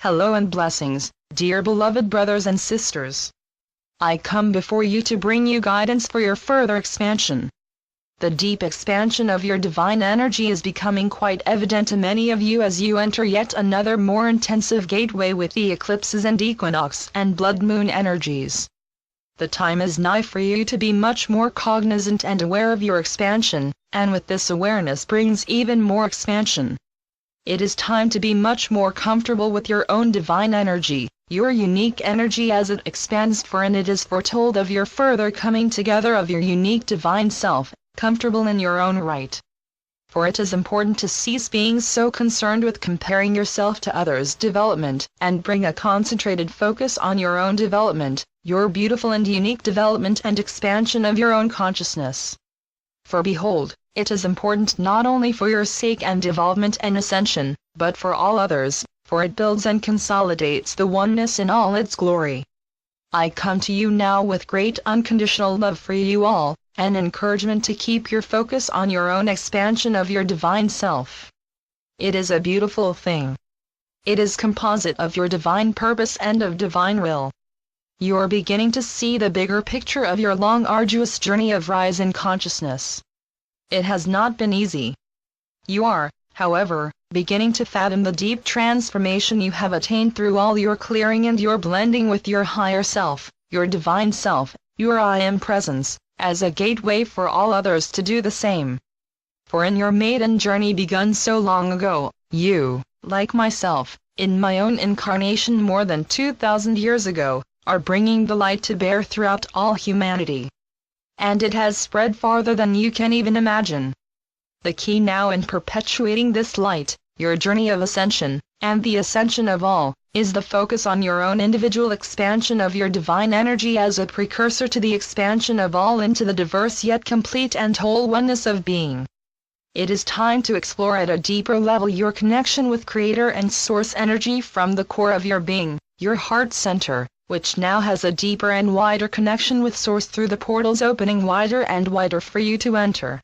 Hello and blessings, dear beloved brothers and sisters. I come before you to bring you guidance for your further expansion. The deep expansion of your divine energy is becoming quite evident to many of you as you enter yet another more intensive gateway with the eclipses and equinox and blood moon energies. The time is nigh for you to be much more cognizant and aware of your expansion, and with this awareness brings even more expansion. It is time to be much more comfortable with your own divine energy, your unique energy as it expands, for and it is foretold of your further coming together of your unique divine self, comfortable in your own right. For it is important to cease being so concerned with comparing yourself to others' development, and bring a concentrated focus on your own development, your beautiful and unique development and expansion of your own consciousness. For behold, it is important not only for your sake and evolvement and ascension, but for all others, for it builds and consolidates the oneness in all its glory. I come to you now with great unconditional love for you all, and encouragement to keep your focus on your own expansion of your divine self. It is a beautiful thing. It is composite of your divine purpose and of divine will. You are beginning to see the bigger picture of your long arduous journey of rise in consciousness. It has not been easy. You are, however, beginning to fathom the deep transformation you have attained through all your clearing and your blending with your higher self, your divine self, your I Am presence, as a gateway for all others to do the same. For in your maiden journey begun so long ago, you, like myself, in my own incarnation more than 2,000 years ago, are bringing the light to bear throughout all humanity. And it has spread farther than you can even imagine. The key now in perpetuating this light, your journey of ascension, and the ascension of all, is the focus on your own individual expansion of your divine energy as a precursor to the expansion of all into the diverse yet complete and whole oneness of being. It is time to explore at a deeper level your connection with Creator and Source energy from the core of your being, your heart center, which now has a deeper and wider connection with Source through the portals opening wider and wider for you to enter.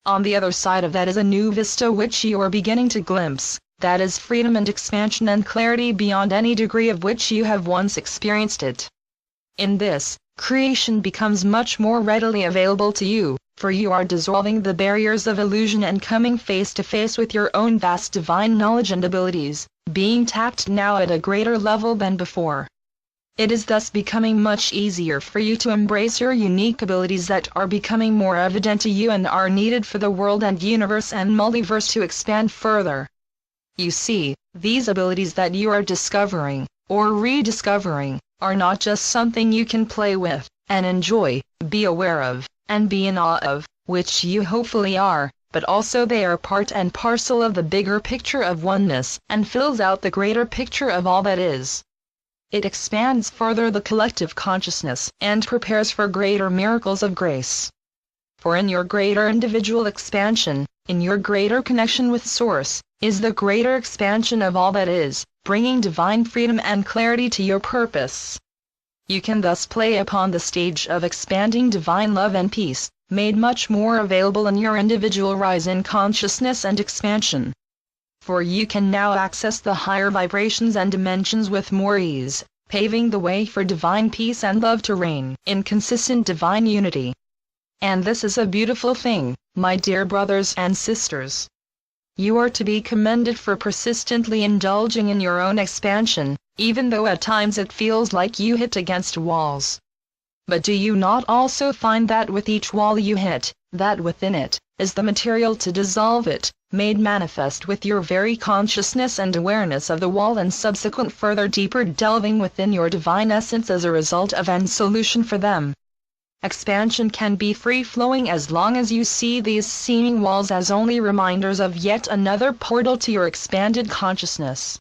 On the other side of that is a new vista which you are beginning to glimpse, that is freedom and expansion and clarity beyond any degree of which you have once experienced it. In this, creation becomes much more readily available to you, for you are dissolving the barriers of illusion and coming face to face with your own vast divine knowledge and abilities, being tapped now at a greater level than before. It is thus becoming much easier for you to embrace your unique abilities that are becoming more evident to you and are needed for the world and universe and multiverse to expand further. You see, these abilities that you are discovering, or rediscovering, are not just something you can play with, and enjoy, be aware of, and be in awe of, which you hopefully are, but also they are part and parcel of the bigger picture of oneness, and fills out the greater picture of all that is. It expands further the collective consciousness and prepares for greater miracles of grace. For in your greater individual expansion, in your greater connection with Source, is the greater expansion of all that is, bringing divine freedom and clarity to your purpose. You can thus play upon the stage of expanding divine love and peace, made much more available in your individual rise in consciousness and expansion. For you can now access the higher vibrations and dimensions with more ease, paving the way for divine peace and love to reign in consistent divine unity. And this is a beautiful thing, my dear brothers and sisters. You are to be commended for persistently indulging in your own expansion, even though at times it feels like you hit against walls. But do you not also find that with each wall you hit, that within it, is the material to dissolve it, made manifest with your very consciousness and awareness of the wall and subsequent further deeper delving within your divine essence as a result of and solution for them? Expansion can be free-flowing as long as you see these seeming walls as only reminders of yet another portal to your expanded consciousness.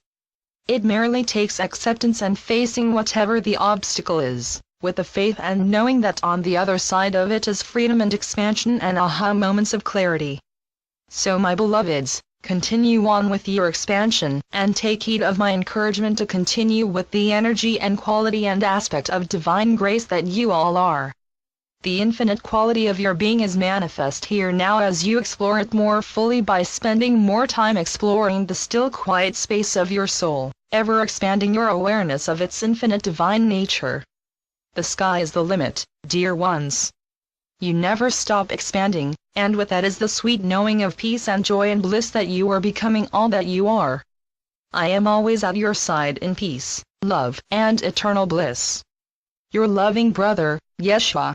It merely takes acceptance and facing whatever the obstacle is, with the faith and knowing that on the other side of it is freedom and expansion and aha moments of clarity. So my beloveds, continue on with your expansion, and take heed of my encouragement to continue with the energy and quality and aspect of divine grace that you all are. The infinite quality of your being is manifest here now as you explore it more fully by spending more time exploring the still quiet space of your soul, ever expanding your awareness of its infinite divine nature. The sky is the limit, dear ones. You never stop expanding, and with that is the sweet knowing of peace and joy and bliss that you are becoming all that you are. I am always at your side in peace, love, and eternal bliss. Your loving brother, Yeshua.